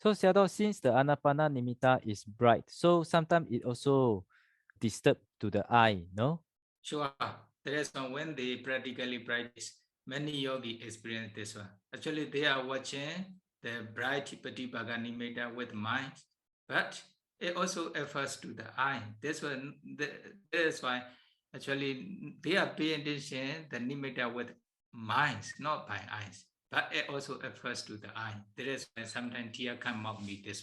So Seattle, since the Ānāpāna Nimitta is bright, so sometimes it also disturb to the eye, no? Sure. That is when they practically practice. Many yogi experience this one. Actually, they are watching the bright Patibhaga Nimitta with mind, but it also refers to the eye. That is why actually they are paying attention the Nimitta with minds, not by eyes. But it also refers to the eye. That is why sometimes tear come out me this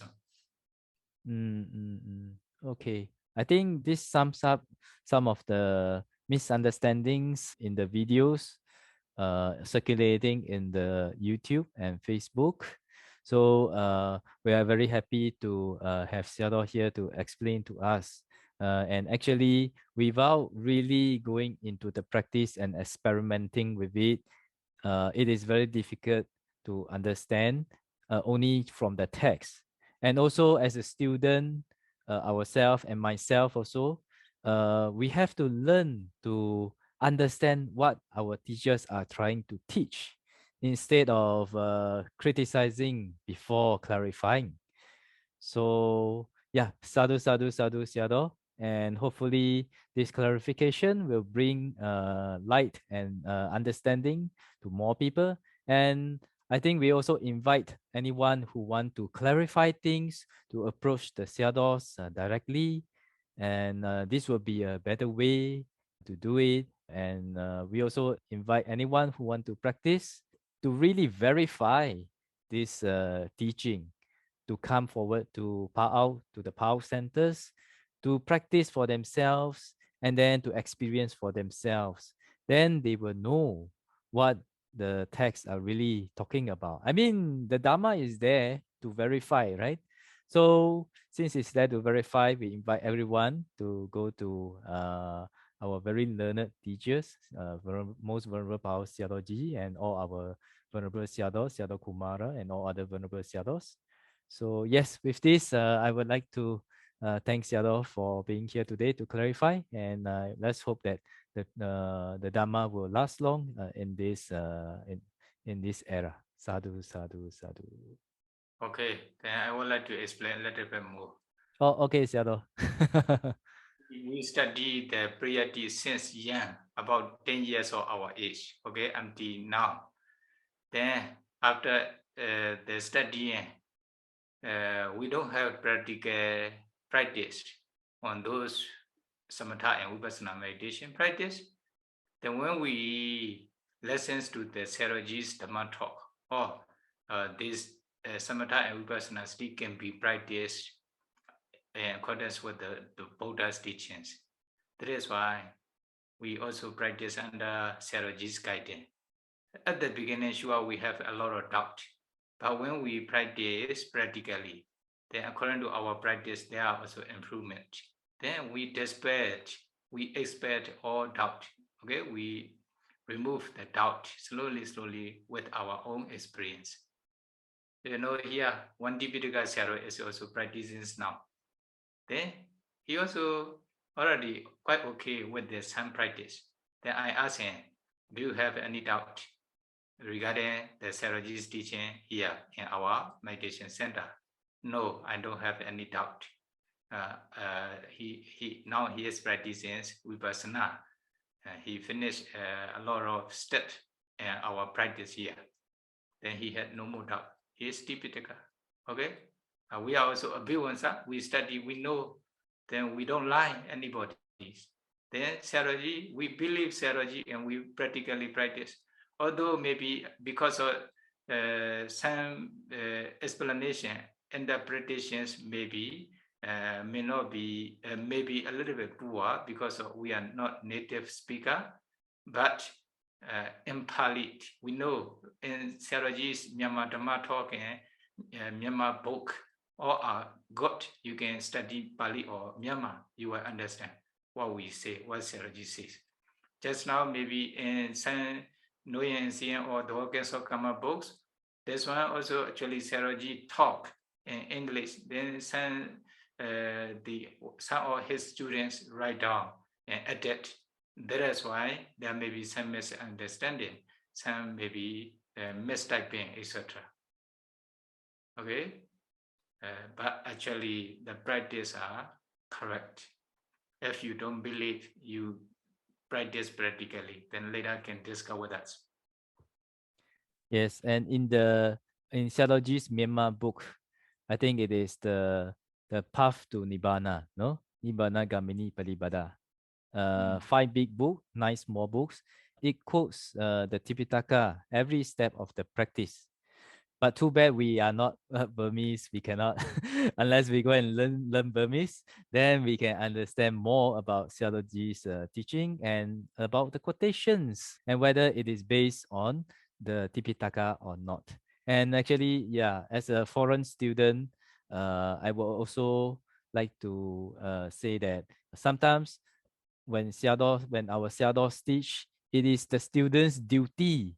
one. Okay. I think this sums up some of the misunderstandings in the videos circulating in the YouTube and Facebook. So we are very happy to have Seattle here to explain to us. And actually, without really going into the practice and experimenting with it, it is very difficult to understand only from the text. And also as a student, ourselves and myself also, we have to learn to understand what our teachers are trying to teach instead of criticizing before clarifying. So yeah, sadhu, sadhu, sadhu, sadhu. And hopefully this clarification will bring light and understanding to more people. And I think we also invite anyone who want to clarify things to approach the Siados directly. And this will be a better way to do it. And we also invite anyone who want to practice to really verify this teaching, to come forward to Pa'au, to the Pa'au centers, to practice for themselves and then to experience for themselves. Then they will know what the texts are really talking about. I mean, the Dharma is there to verify, right? So since it's there to verify, we invite everyone to go to our very learned teachers, most venerable Pao Sayadaw and all our venerable Sayadaw, Sayadaw Kumara, and all other venerable Sayadaws. So yes, with this, I would like to thank Sayadaw for being here today to clarify, and let's hope that the Dhamma will last long in this era. Sadhu, sadhu, sadhu. Okay, then I would like to explain a little bit more. Oh, okay, Sayadaw. We study the Priyati since young, about 10 years of our age, okay, until now. Then after the studying, we don't have practical practice on those samatha and vipassana meditation practice. Then when we listens to the Saraji's Dhamma talk, or this samatha and vipassana still can be practiced in accordance with the Buddha's teachings. That is why we also practice under Saraji's guidance. At the beginning, sure, we have a lot of doubt. But when we practice practically, then according to our practice, there are also improvement. Then we expect all doubt. Okay, we remove the doubt slowly, slowly with our own experience. You know, here, one Tipitaka Saro is also practicing now. Then he also already quite okay with the sun practice. Then I asked him, do you have any doubt regarding the Saraji's teaching here in our meditation center? No, I don't have any doubt. Now he is practicing vipassana. He finished a lot of steps in our practice here. Then he had no more doubt. He is Tipitaka. Okay? We are also a Bhivansa. We study, we know, then we don't lie anybody. Then Saraji, we believe Saraji and we practically practice. Although maybe because of some explanation, interpretations maybe may not be, maybe a little bit poor because we are not native speaker, but in Pali, we know in Saraji's Myanmar Dhamma talk and Myanmar book, or God, you can study Pali or Myanmar, you will understand what we say, what Saraji says. Just now, maybe in some Noyan and Sian or the Hawkins of Kama books, this one also actually Saraji talk in English. Then some of his students write down and adapt. That is why there may be some misunderstanding, some maybe mistyping, etc. Okay. But actually the practice are correct. If you don't believe, you practice practically, then later can discover that. Yes, and in Theology's Myanmar book, I think it is the path to Nibbana, no? Nibbana Gamini Palibada. Five big book, nine small books. It quotes the Tipitaka every step of the practice. But too bad we are not Burmese. We cannot, unless we go and learn Burmese, then we can understand more about theology's teaching and about the quotations and whether it is based on the Tipitaka or not. And actually, yeah, as a foreign student, I will also like to say that sometimes when our Siados teach, it is the students' duty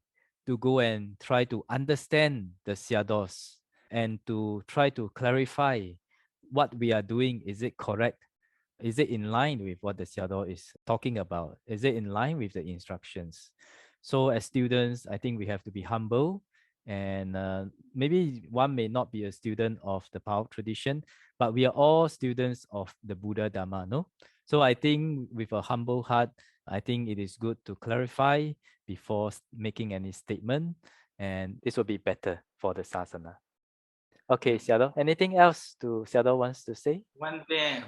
to go and try to understand the Siados and to try to clarify what we are doing. Is it correct? Is it in line with what the Siado is talking about? Is it in line with the instructions? So as students, I think we have to be humble, and maybe one may not be a student of the Pao tradition, but we are all students of the Buddha Dharma, no? So I think with a humble heart, I think it is good to clarify before making any statement, and this will be better for the sasana. Okay, Xiao, anything else to Xiao wants to say? One thing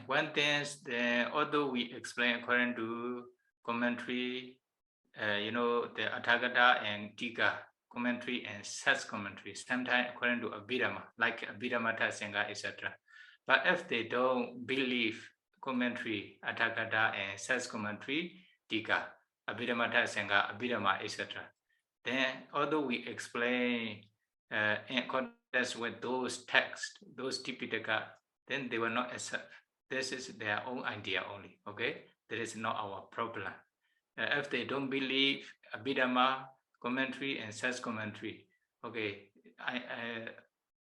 is that although we explain according to commentary, the Athagata and Tika commentary and Sas commentary, sometimes according to Abhidhamma, like Abhidhammata Sangha, etc. But if they don't believe commentary, Athagata and Sas commentary, Tika, Abhidhammata Sangha, Abhidhamma, etc., then although we explain in accordance with those texts, those Tipitaka, then they will not accept. This is their own idea only, okay? That is not our problem. If they don't believe Abhidhamma commentary and Sas commentary, okay,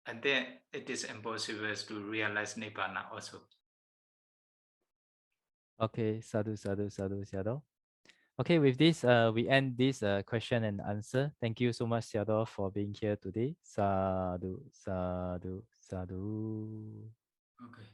and then it is impossible to realize Nibbana also. Okay, sadhu, sadhu, sadhu, Xiao. Okay, with this, we end this question and answer. Thank you so much, Xiao, for being here today. Sadhu, sadhu, sadhu. Okay.